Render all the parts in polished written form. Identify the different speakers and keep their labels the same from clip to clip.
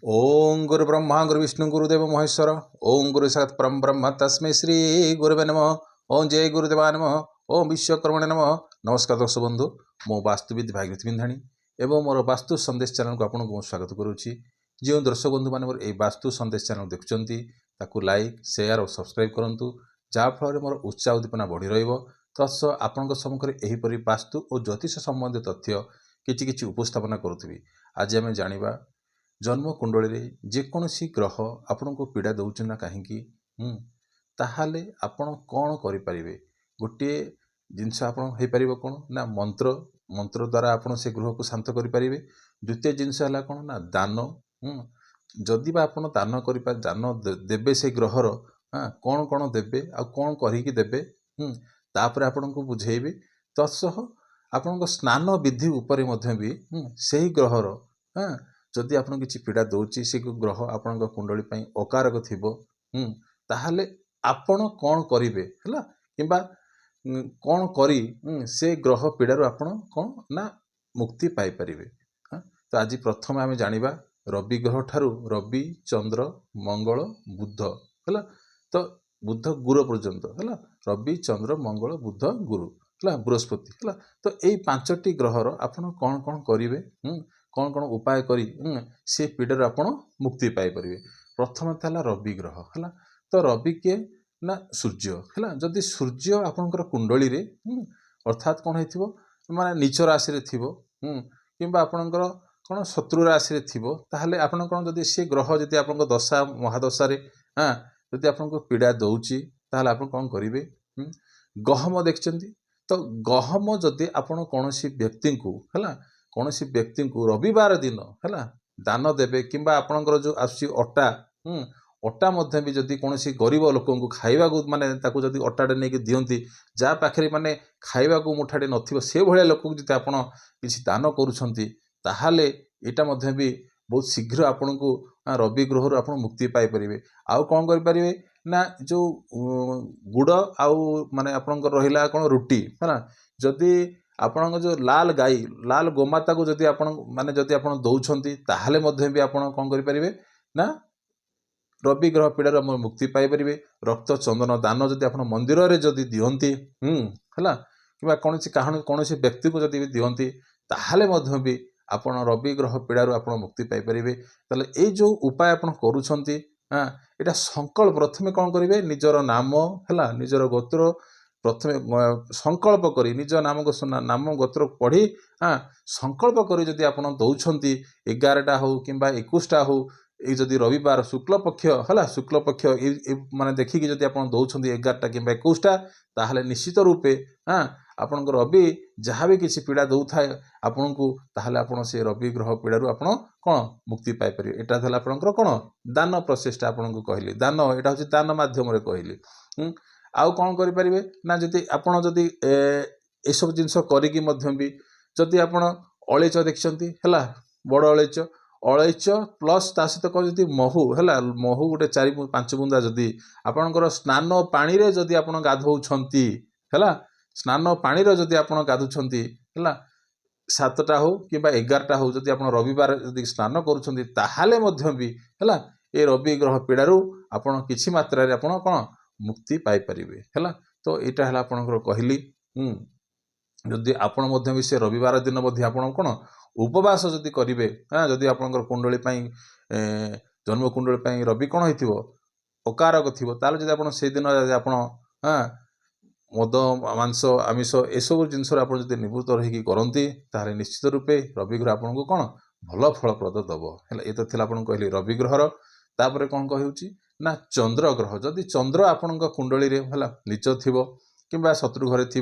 Speaker 1: ओं गुरु ब्रह्मा गुरु विष्णु गुरुदेव महेश्वर। ओं गुरु साक्षात् परम ब्रह्म तस्मै श्री गुरुवे नमः। ओं जय गुरुदेवा नमः। ओं विश्वकर्मणे नमः। नमस्कार दर्शक बंधु, मो वास्तुविद भागीरथी बिंधाणी एवं मोर वास्तु संदेश चैनल को आपको स्वागत करुच्ची। जो दर्शक बंधु मैंने मोर ये वास्तु संदेश चैनल देखुंती ताकू लाइक शेयर और सब्सक्राइब करूँ, जहाँफल मोर उत्साह उद्दीपना बढ़ी रसह आपण सम्मुखें यहीपरि वास्तु और ज्योतिष संबंधी तथ्य किछि उपस्थापना करुँगी। आज आम जाना जन्म कुंडली जेकोसी ग्रह आपण को पीड़ा दौर ना कहीं ताहले आपण कौन करें गोटे जिनस आपड़ कौन ना मंत्र मंत्र द्वारा आप से गृह को शांत करें। द्वितीय जिनस है कौन ना दान। जदि आप दान कर दान देवे से ग्रहर कौन कौन देवे आ कौन करदेवे तापर आपण को बुझेबे। तत्सह आपण स्नान विधि उपर भी से ग्रहर जदि आपन किसी पीड़ा दौर से ग्रह आपण कुंडली अकारक थी ताहले आपण कौन करेंगे कि कौन करी से ग्रह पीड़ार आपण कौन ना मुक्ति पाइपर। तो आज प्रथम आम जाना रवि ग्रह ठारू रवि चंद्र मंगल बुध है। तो बुध गुरु पर्यंत है रवि चंद्र मंगल बुध गुरु है बृहस्पति है। तो यही पांचटी ग्रहर आपण कौन कौन करेंगे कौन कौन उपाय करी से पीड़ार आपण मुक्ति पाइपर। प्रथम था रवि ग्रह है। तो रवि किए ना सूर्य है। जदि सूर्य आपणकर कुंडली रे अर्थात कौन हो माने नीच राशि थी कि आपणकर कौन शत्रु राशि थी ताहले आपण कौन जदि से ग्रह जदि आप दशा महादशा जदि आपको पीड़ा दौची ताहले आप कौन करेंगे। गहम देखते तो गहम जदि आपण कौन व्यक्ति को है कौन व्यक्ति को रविवार दिन है दान देवे कि आपणकर जो आस अटा अटा भी जदि कौन गरीब लोक खाइबा माने जदि अटाटे नहीं दिंती जहाँ पाखे माने खाइबा मुठाटे नथिबो से भलिया लोक जदि आपण किसी दान करुछंती ताहाले एटा मध्य भी बहुत शीघ्र आपण को रवि ग्रह आप मुक्ति पाइपर। आउ कौन करें ना जो गुड़ आउ माने आपणकर रहिला कौन रुटी है जदि आपण जो लाल गाई लाल गोमाता को जदि आपण माने जदि आपण दौरान ताहले मध्य भी आपण कौन करें ना रवि ग्रह पीड़ार मुक्ति पाइपर। रक्त चंदन दान जदि आप मंदिर में जदि दियंती है कि कौन व्यक्ति को जदि दियंती ताहले मध्य भी आपण रवि ग्रह पीड़ार आप मुक्ति पाइपर। ताले ये जो उपाय आप करुछंती यहाँ संकल्प प्रथमे कौन करेंगे निजर नाम है निजर गोत्र प्रथमे संकल्प करी निज नाम गोत्र पढ़ी संकल्प करी जदि आप दौरान 11टा हो कि 21टा हो ये जदि रविवार शुक्ल पक्ष है शुक्ल पक्ष माने देखिकी जदि आप दौरान 11टा कि 21टा ताहले निश्चित रूपे आपण रवि जहाँ भी किसी पीड़ा दौ थाए आपण को ताहले आपण से रवि ग्रह पीड़ारू आप कौन मुक्ति पाइपर। एटा था आपणकर कौन दान प्रोसेसटा आपन को कहली दान एटा हूँ दान माध्यम कहली। आउ कौन करें ना जदि आपण जदि ए सब जिनस करी जदि आपण अलैच देखते है बड़ अलैच अलैच प्लस ता सहित कह जदि महू है महू गोटे 4-5 बुंदा जदि आपणकर स्नान पानी रे जदि आपण गाधौछंती है स्नान पानी रे जदि आपण गाधुछंती है 7टा हो कि 11टा हो जदि आप रविवार जदि स्नान करुछंती ताहाले मध्य भी है ये रवि ग्रह पीड़ारू आपण किछि मात्रा रे आपण कौन मुक्ति पाइपर है। तो यहाँ है आपणकर कहली जदि आपण मध्य भी से रविवार दिन मध्य आपण कौन उपवास जदि करेंगे जदि आपणकर कुंडली जन्म कुंडली रवि कौन हो अकारक थी ताल जदि आप से दिन आप मद मांस आमिष एसबू जिनस आप निवृत्त रही करती ताहले निश्चित रूपे रवि ग्रह आपन को कौन भल फलप्रद दब है। ये तो थी आपन कहली रवि ग्रहर तापर कौन कहूँ ना चंद्र ग्रह जदि चंद्र आपण कुंडली है नीच थी कि शत्रु घरे थी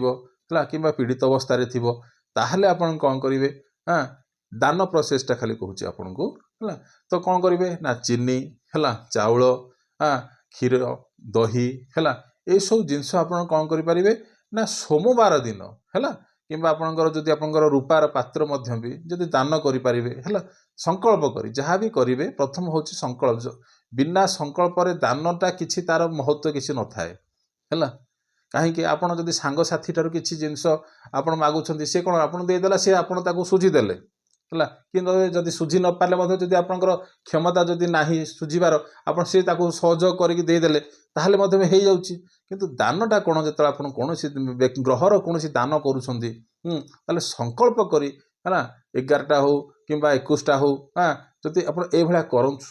Speaker 1: है कि पीड़ित अवस्था थी ताहले आपण कौन करेंगे दान प्रोसेसटा खाली कहूँ आपन को है। तो कौन करेंगे ना चीनी है चाउल क्षीर दही है ये सब जिनस आप कौन करें ना सोमवार दिन है कि आपंकर जदि आपंकर रूपार पात्र भी जदि दान करें है संकल्प करी जहाँ भी करेंगे प्रथम हूँ संकल्प बिना संकल्प दानटा किसी तार महत्व किसी न थाए है कहीं आपड़ जदि सांग साथी ठार किसी जिनस आप मागुंट सी कौन आप देदेला सी आप सुझीदेले ହେଲା କିନ୍ତୁ ଯଦି ସୁଝି ନ ପାରିଲେ ମଧ୍ୟ ଯଦି ଆପଣଙ୍କର କ୍ଷମତା ଯଦି ନାହିଁ ସୁଝିବାର ଆପଣ ସେ ତାକୁ ସହଯୋଗ କରିକି ଦେଇଦେଲେ ତାହେଲେ ମଧ୍ୟ ହେଇଯାଉଛି। କିନ୍ତୁ ଦାନଟା କ'ଣ ଯେତେବେଳେ ଆପଣ କୌଣସି ଗ୍ରହର କୌଣସି ଦାନ କରୁଛନ୍ତି ତାହେଲେ ସଂକଳ୍ପ କରି ହେଲା 11ଟା ହଉ କିମ୍ବା 21ଟା ହଉ ଯଦି ଆପଣ ଏଇଭଳିଆ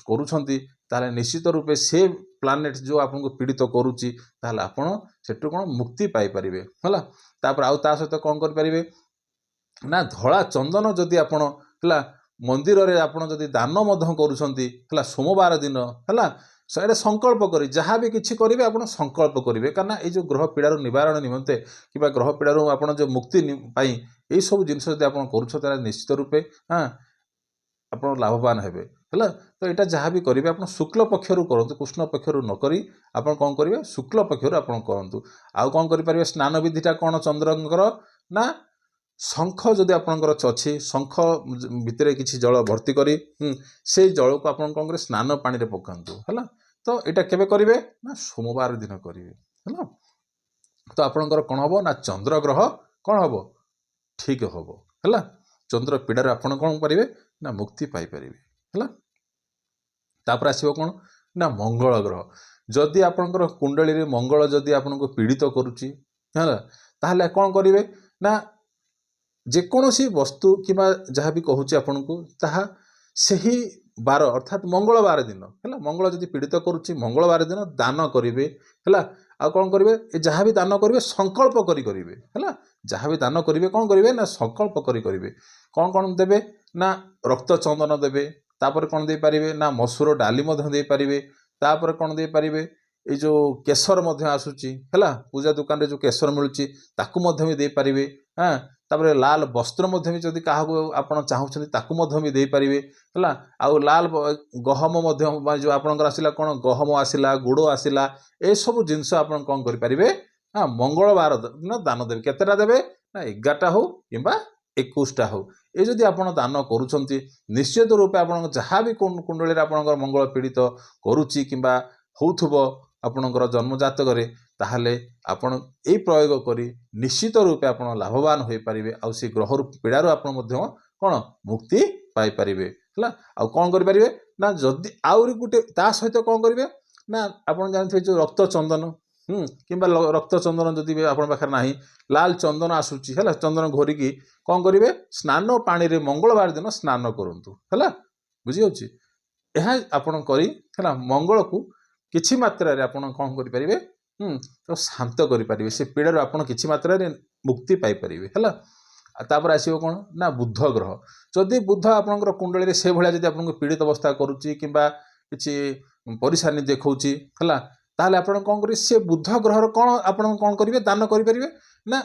Speaker 1: କରୁଛନ୍ତି ତାହେଲେ ନିଶ୍ଚିତ ରୂପେ ସେ ପ୍ଲାନେଟ୍ ଯେଉଁ ଆପଣଙ୍କୁ ପୀଡ଼ିତ କରୁଛି ତାହେଲେ ଆପଣ ସେଠୁ କ'ଣ ମୁକ୍ତି ପାଇପାରିବେ ହେଲା। ତାପରେ ଆଉ ତା ସହିତ କ'ଣ କରିପାରିବେ ନା ଧଳା ଚନ୍ଦନ ଯଦି ଆପଣ ହେଲା ମନ୍ଦିରରେ ଆପଣ ଯଦି ଦାନ ମଧ୍ୟ କରୁଛନ୍ତି ହେଲା ସୋମବାର ଦିନ ହେଲା ସେଇଟା ସଂକଳ୍ପ କରି ଯାହା ବି କିଛି କରିବେ ଆପଣ ସଂକଳ୍ପ କରିବେ କାରଣ ଏଇ ଯେଉଁ ଗ୍ରହ ପୀଡ଼ାରୁ ନିବାରଣ ନିମନ୍ତେ କିମ୍ବା ଗ୍ରହ ପୀଡ଼ାରୁ ଆପଣ ଯେଉଁ ମୁକ୍ତି ପାଇଁ ଏଇସବୁ ଜିନିଷ ଯଦି ଆପଣ କରୁଛନ୍ତି ତାହେଲେ ନିଶ୍ଚିତ ରୂପେ ଆପଣ ଲାଭବାନ ହେବେ ହେଲା। ତ ଏଇଟା ଯାହା ବି କରିବେ ଆପଣ ଶୁକ୍ଳ ପକ୍ଷରୁ କରନ୍ତୁ, କୃଷ୍ଣ ପକ୍ଷରୁ ନ କରି ଆପଣ କ'ଣ କରିବେ ଶୁକ୍ଳ ପକ୍ଷରୁ ଆପଣ କରନ୍ତୁ। ଆଉ କ'ଣ କରିପାରିବେ ସ୍ନାନ ବିଧିଟା କ'ଣ ଚନ୍ଦ୍ରଙ୍କର ନା ଶଙ୍ଖ ଯଦି ଆପଣଙ୍କର ଅଛି ଶଙ୍ଖ ଭିତରେ କିଛି ଜଳ ଭର୍ତ୍ତି କରି ସେଇ ଜଳକୁ ଆପଣ କ'ଣ କରିବେ ସ୍ନାନ ପାଣିରେ ପକାନ୍ତୁ ହେଲା। ତ ଏଇଟା କେବେ କରିବେ ନା ସୋମବାର ଦିନ କରିବେ ହେଲା। ତ ଆପଣଙ୍କର କ'ଣ ହେବ ନା ଚନ୍ଦ୍ରଗ୍ରହ କ'ଣ ହେବ ଠିକ୍ ହେବ ହେଲା। ଚନ୍ଦ୍ର ପୀଡ଼ାରେ ଆପଣ କ'ଣ କରିବେ ନା ମୁକ୍ତି ପାଇପାରିବେ ହେଲା। ତାପରେ ଆସିବ କ'ଣ ନା ମଙ୍ଗଳ ଗ୍ରହ ଯଦି ଆପଣଙ୍କର କୁଣ୍ଡଳୀରେ ମଙ୍ଗଳ ଯଦି ଆପଣଙ୍କୁ ପୀଡ଼ିତ କରୁଛି ହେଲା ତାହେଲେ କ'ଣ କରିବେ ନା ଯେକୌଣସି ବସ୍ତୁ କିମ୍ବା ଯାହା ବି କହୁଛି ଆପଣଙ୍କୁ ତାହା ସେହି ବାର ଅର୍ଥାତ୍ ମଙ୍ଗଳବାର ଦିନ ହେଲା ମଙ୍ଗଳ ଯଦି ପୀଡ଼ିତ କରୁଛି ମଙ୍ଗଳବାର ଦିନ ଦାନ କରିବେ ହେଲା। ଆଉ କ'ଣ କରିବେ ଏ ଯାହା ବି ଦାନ କରିବେ ସଂକଳ୍ପ କରି କରିବେ ହେଲା। ଯାହା ବି ଦାନ କରିବେ କ'ଣ କରିବେ ନା ସଂକଳ୍ପ କରି କରିବେ। କ'ଣ ଦେବେ ନା ରକ୍ତ ଚନ୍ଦନ ଦେବେ, ତାପରେ କ'ଣ ଦେଇପାରିବେ ନା ମସୁର ଡାଲି ମଧ୍ୟ ଦେଇପାରିବେ, ତାପରେ କ'ଣ ଦେଇପାରିବେ ଏଇ ଯେଉଁ କେଶର ମଧ୍ୟ ଆସୁଛି ହେଲା ପୂଜା ଦୋକାନରେ ଯେଉଁ କେଶର ମିଳୁଛି ତାକୁ ମଧ୍ୟ ବି ଦେଇପାରିବେ ତାପରେ ଲାଲ ବସ୍ତ୍ର ମଧ୍ୟ ବି ଯଦି କାହାକୁ ଆପଣ ଚାହୁଁଛନ୍ତି ତାକୁ ମଧ୍ୟ ବି ଦେଇପାରିବେ ହେଲା। ଆଉ ଲାଲ ଗହମ ମଧ୍ୟ ଯେଉଁ ଆପଣଙ୍କର ଆସିଲା କ'ଣ ଗହମ ଆସିଲା ଗୁଡ଼ ଆସିଲା ଏସବୁ ଜିନିଷ ଆପଣ କ'ଣ କରିପାରିବେ ମଙ୍ଗଳବାର ଦିନ ଦାନ ଦେବେ। କେତେଟା ଦେବେ ନା 11ଟା ହଉ କିମ୍ବା 21ଟା ହଉ ଏ ଯଦି ଆପଣ ଦାନ କରୁଛନ୍ତି ନିଶ୍ଚିତ ରୂପେ ଆପଣଙ୍କ ଯାହା ବି କୁଣ୍ଡଳୀରେ ଆପଣଙ୍କର ମଙ୍ଗଳ ପୀଡ଼ିତ କରୁଛି କିମ୍ବା ହେଉଥିବ ଆପଣଙ୍କର ଜନ୍ମଜାତକରେ ତାହେଲେ ଆପଣ ଏଇ ପ୍ରୟୋଗ କରି ନିଶ୍ଚିତ ରୂପେ ଆପଣ ଲାଭବାନ ହୋଇପାରିବେ। ଆଉ ସେ ଗ୍ରହରୁ ପୀଡ଼ାରୁ ଆପଣ ମଧ୍ୟ କ'ଣ ମୁକ୍ତି ପାଇପାରିବେ ହେଲା। ଆଉ କ'ଣ କରିପାରିବେ ନା ଯଦି ଆହୁରି ଗୋଟେ ତା ସହିତ କ'ଣ କରିବେ ନା ଆପଣ ଜାଣିଥିବେ ଯେଉଁ ରକ୍ତ ଚନ୍ଦନ କିମ୍ବା ରକ୍ତ ଚନ୍ଦନ ଯଦି ବି ଆପଣଙ୍କ ପାଖରେ ନାହିଁ ଲାଲ ଚନ୍ଦନ ଆସୁଛି ହେଲା ଚନ୍ଦନ ଘୋରିକି କ'ଣ କରିବେ ସ୍ନାନ ପାଣିରେ ମଙ୍ଗଳବାର ଦିନ ସ୍ନାନ କରନ୍ତୁ ହେଲା। ବୁଝିଯାଉଛି ଏହା ଆପଣ କରି ହେଲା ମଙ୍ଗଳକୁ କିଛି ମାତ୍ରାରେ ଆପଣ କ'ଣ କରିପାରିବେ ତ ଶାନ୍ତ କରିପାରିବେ ସେ ପୀଡ଼ାରୁ ଆପଣ କିଛି ମାତ୍ରାରେ ମୁକ୍ତି ପାଇପାରିବେ ହେଲା। ତାପରେ ଆସିବ କ'ଣ ନା ବୁଧ ଗ୍ରହ ଯଦି ବୁଧ ଆପଣଙ୍କର କୁଣ୍ଡଳୀରେ ସେଭଳିଆ ଯଦି ଆପଣଙ୍କୁ ପୀଡ଼ିତ ଅବସ୍ଥା କରୁଛି କିମ୍ବା କିଛି ପରିଶାନୀ ଦେଖାଉଛି ହେଲା ତାହେଲେ ଆପଣ କ'ଣ କରିବେ ସେ ବୁଧ ଗ୍ରହର କ'ଣ ଆପଣ କ'ଣ କରିବେ ଦାନ କରିପାରିବେ ନା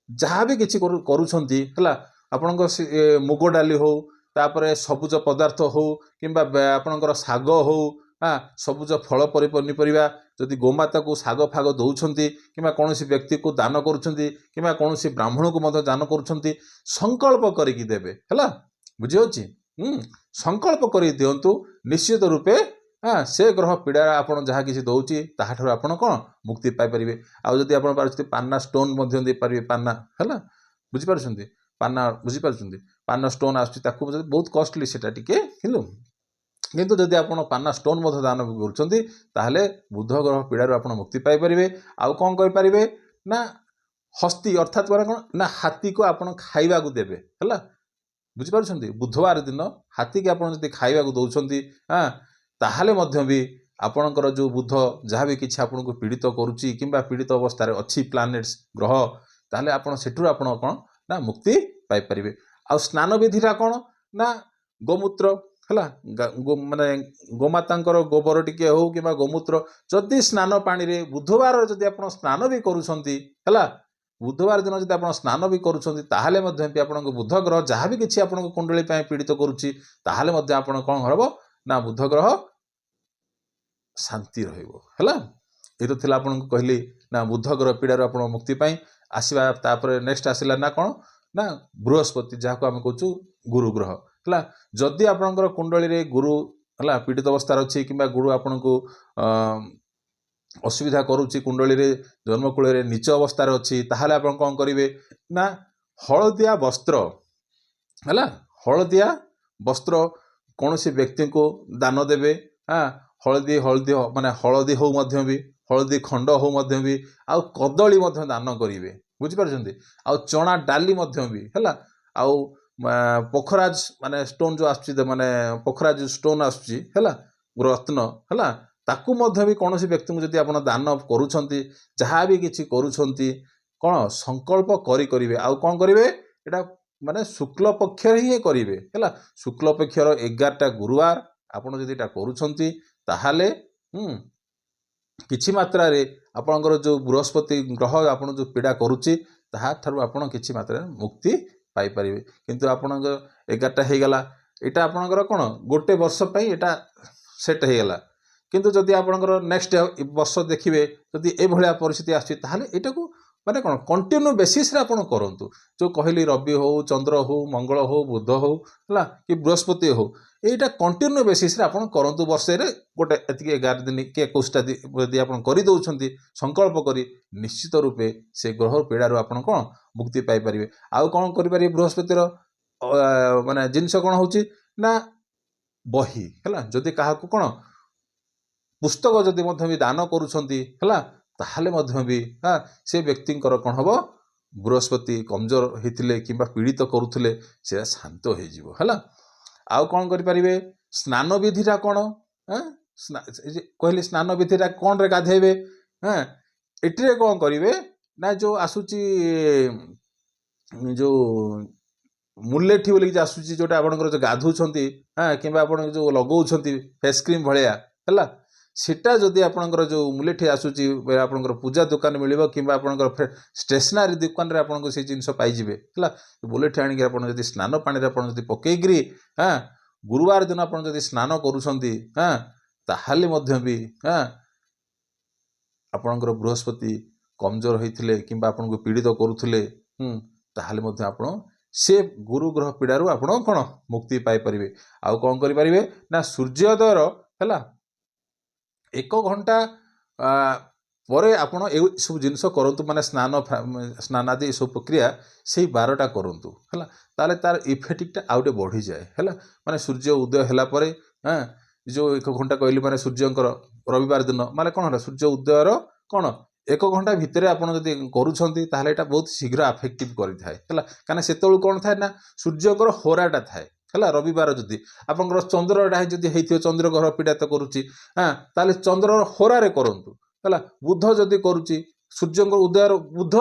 Speaker 1: ଯାହା ବି କିଛି କରୁଛନ୍ତି ହେଲା ଆପଣଙ୍କ ମୁଗ ଡାଲି ହଉ ତାପରେ ସବୁଜ ପଦାର୍ଥ ହଉ କିମ୍ବା ଆପଣଙ୍କର ଶାଗ ହଉ ସବୁଜ ଫଳ ପନିପରିବା ଯଦି ଗୋମାତାକୁ ଶାଗ ଫାଗ ଦେଉଛନ୍ତି କିମ୍ବା କୌଣସି ବ୍ୟକ୍ତିକୁ ଦାନ କରୁଛନ୍ତି କିମ୍ବା କୌଣସି ବ୍ରାହ୍ମଣକୁ ମଧ୍ୟ ଦାନ କରୁଛନ୍ତି ସଂକଳ୍ପ କରିକି ଦେବେ ହେଲା। ବୁଝିଯାଉଛି ସଂକଳ୍ପ କରି ଦିଅନ୍ତୁ ନିଶ୍ଚିତ ରୂପେ ସେ ଗ୍ରହ ପୀଡ଼ା ଆପଣ ଯାହା କିଛି ଦେଉଛି ତାହାଠାରୁ ଆପଣ କ'ଣ ମୁକ୍ତି ପାଇପାରିବେ। ଆଉ ଯଦି ଆପଣ ପାରୁଛନ୍ତି ପାନ୍ନା ଷ୍ଟୋନ୍ ମଧ୍ୟ ଦେଇପାରିବେ ପାନ୍ନା ହେଲା ବୁଝିପାରୁଛନ୍ତି ପାନ୍ନା ବୁଝିପାରୁଛନ୍ତି ପାନ୍ନା ଷ୍ଟୋନ୍ ଆସୁଛି ତାକୁ ବହୁତ କଷ୍ଟଲି ସେଟା ଟିକେ କିନ୍ତୁ ଯଦି ଆପଣ ପାନ୍ନା ଷ୍ଟୋନ୍ ମଧ୍ୟ ଦାନ କରୁଛନ୍ତି ତାହେଲେ ବୁଧ ଗ୍ରହ ପୀଡ଼ାରୁ ଆପଣ ମୁକ୍ତି ପାଇପାରିବେ। ଆଉ କ'ଣ କରିପାରିବେ ନା ହସ୍ତି ଅର୍ଥାତ୍ କ'ଣ ନା ହାତୀକୁ ଆପଣ ଖାଇବାକୁ ଦେବେ ହେଲା। ବୁଝିପାରୁଛନ୍ତି ବୁଧବାର ଦିନ ହାତୀକି ଆପଣ ଯଦି ଖାଇବାକୁ ଦେଉଛନ୍ତି ତାହେଲେ ମଧ୍ୟ ବି ଆପଣଙ୍କର ଯେଉଁ ବୁଧ ଯାହା ବି କିଛି ଆପଣଙ୍କୁ ପୀଡ଼ିତ କରୁଛି କିମ୍ବା ପୀଡ଼ିତ ଅବସ୍ଥାରେ ଅଛି ପ୍ଲାନେଟ୍ସ ଗ୍ରହ ତାହେଲେ ଆପଣ ସେଠୁ ଆପଣ କ'ଣ ନା ମୁକ୍ତି ପାଇପାରିବେ। ଆଉ ସ୍ନାନ ବିଧିଟା କ'ଣ ନା ଗୋମୂତ୍ର ହେଲା ମାନେ ଗୋମାତାଙ୍କର ଗୋବର ଟିକେ ହଉ କିମ୍ବା ଗୋମୂତ୍ର ଯଦି ସ୍ନାନ ପାଣିରେ ବୁଧବାର ଯଦି ଆପଣ ସ୍ନାନ ବି କରୁଛନ୍ତି ହେଲା ବୁଧବାର ଦିନ ଯଦି ଆପଣ ସ୍ନାନ ବି କରୁଛନ୍ତି ତାହେଲେ ମଧ୍ୟ ବି ଆପଣଙ୍କ ବୁଧ ଗ୍ରହ ଯାହା ବି କିଛି ଆପଣଙ୍କ କୁଣ୍ଡଳୀ ପାଇଁ ପୀଡ଼ିତ କରୁଛି ତାହେଲେ ମଧ୍ୟ ଆପଣ କ'ଣ ହେବ ନା ବୁଧ ଗ୍ରହ ଶାନ୍ତି ରହିବ ହେଲା। ଏଇଟା ଥିଲା ଆପଣଙ୍କୁ କହିଲି ନା ବୁଧ ଗ୍ରହ ପୀଡ଼ାରୁ ଆପଣ ମୁକ୍ତି ପାଇଁ ଆସିବା। ତାପରେ ନେକ୍ସଟ ଆସିଲା ନା କ'ଣ ନା ବୃହସ୍ପତି ଯାହାକୁ ଆମେ କହୁଛୁ ଗୁରୁ ଗ୍ରହ ହେଲା। ଯଦି ଆପଣଙ୍କର କୁଣ୍ଡଳୀରେ ଗୁରୁ ହେଲା ପୀଡ଼ିତ ଅବସ୍ଥାରେ ଅଛି କିମ୍ବା ଗୁରୁ ଆପଣଙ୍କୁ ଅସୁବିଧା କରୁଛି କୁଣ୍ଡଳୀରେ ଜନ୍ମକୂଳରେ ନିଚ ଅବସ୍ଥାରେ ଅଛି ତାହେଲେ ଆପଣ କ'ଣ କରିବେ ନା ହଳଦିଆ ବସ୍ତ୍ର ହେଲା हलदिया वस्त्र कौन सी व्यक्ति को दान देवे। हाँ हलदी हलदी माने हलदी हो मध्य भी हलदी खंड हो मध्य भी आउ कदली मध्य दान करेंगे बुझिपारछन्ती। आउ चना डाली मध्य भी हैला आउ पोखराज माने स्टोन जो आसुची माने पोखराज स्टोन आसुची हैला रत्न हैला ताकू मध्य भी कौन सी व्यक्ति को जदि आपण दान करूछन्ती जहाँ भी किछि करूछन्ती कौन संकल्प करेंगे आउ कौन करेंगे एटा माने शुक्ल पक्ष ही करेंगे हैला शुक्ल पक्षर 11टा गुरुवार आपण जदि एटा करूछन्ती ताहाले किछि मात्रा रे आपणकर जो बृहस्पति ग्रह आपण जो पीड़ा करुच्ची ताहा ठारू आपण किछि मात्रा मुक्ति पाई परिबे। किंतु आपणकर 11टा हे गला एटा आपणकर कोन गोटे वर्ष पई एटा सेट हे गला। किंतु जदि आपणकर नेक्स्ट वर्ष देखिबे जदि ए भलिया परिस्थिति आछि ताहाले एटा को माने कोन कंटिन्यू बेसिस रे आपण करंतु जो कहली रवि हो चंद्र हो मंगल हो बुध हो हला कि बृहस्पति हो एटा कंटिन्यू बेसिस रे आपण करंतु वर्षे रे गोटे एतिके 11 दिन के 21टा यदि आपण करि दउछन्ती संकल्प करी निश्चित रूपे से ग्रह पीड़ा रो आपण कोन मुक्ति पाई परिबे। आउ कोन करि परिबे बृहस्पति रो माने जिंस कोन होउची ना बही हला जदि काहा को कोन पुस्तक जदि मध्य भी दान करूछन्ती हला ताहले मध्य भी हाँ से व्यक्ति कौन हम बृहस्पति कमजोर होते कि पीड़ित करुले से शांत हो आउ कौन करें स्नान विधिटा कौन कहली स्नान विधिटा कौन रे गाधेबे हाँ एटे कौन करेंगे ना जो आसूची जो मुलेठी बोली आसूची जोटा आपंकर जो गाधुंट हाँ कि जो लगाउछन्ती फेस क्रीम भाया है सेटा जदि आपणकर जो मुलेठी आसूची आपणकर पूजा दुकान मिलिबो किंबा आपणकर स्टेशनरी दुकान रे आपणको से जिंस पाइजिबे हला मुलेठी आनी के आपण जदि स्नान पानी रे आपण जदि पकेइग्री हाँ गुरुवार दिन आपण जदि स्नान करूछन्ती हाँ ताहाले मध्य भी हाँ आपणकर बृहस्पति कमजोर होइथिले किंबा आपणको पीड़ित करूथिले ताहाले मध्य आपण से गुरु ग्रह पीड़ारू आपण कोन मुक्ति पाई परिबे। आउ कोन करि परिबे ना सूर्योदयर हला 1 घंटा पर आपण ए सब जिनस करंतु माने स्नान आदि सब प्रक्रिया से 12टा करंतु हला ताले तार इफेक्टिवटा आउटे बढ़ी जाए हला माने सूर्य उदय हला परे हां जो 1 घंटा कहली माने सूर्यंकर रविवार दिन माने कोन हला सूर्य उदयर कोन 1 घंटा भितरे आपण जदि करूछन्ती ताले एटा बहुत शीघ्र अफेक्टिव करि थाए हला काना सेतळु कोन थाए ना सूर्यंकर होराटा थाए है रविवार जदि आपंकर चंद्रटा जदि होइथियो चंद्र ग्रह पीड़ा तो करुच्ची हाँ ताले चंद्र होरारे करंतु है बुध जदि करुच्ची सूर्य उदयर बुध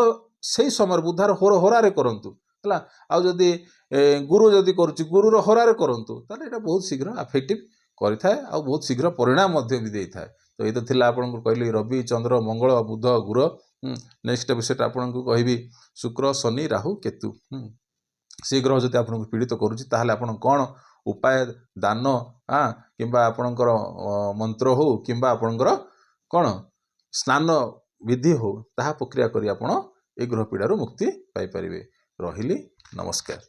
Speaker 1: से समय बुधार होरारे करंतु है आउ जदि गुरु जदि करुच्ची गुरुर होरारे करंतु ताले एटा बहुत शीघ्र अफेक्टिव करिथाए आ बहुत शीघ्र परिणाम मध्य भी देइथाए। तो ये तो थिला आपन कहली रवि चंद्र मंगल बुध गुरु नेक्स्ट विषय आपन को कहबी शुक्र शनि राहु केतु से ग्रह जदि आपको पीड़ित करुच्ची ताहले आपण कौन उपाय दान हाँ किंबा आपणकर मंत्र हो किंबा आपणकर कौन स्नान विधि हो ताहा प्रक्रिया करी आपण ए ग्रह पीड़ारू मुक्ति पाई परिबे। रहिली नमस्कार।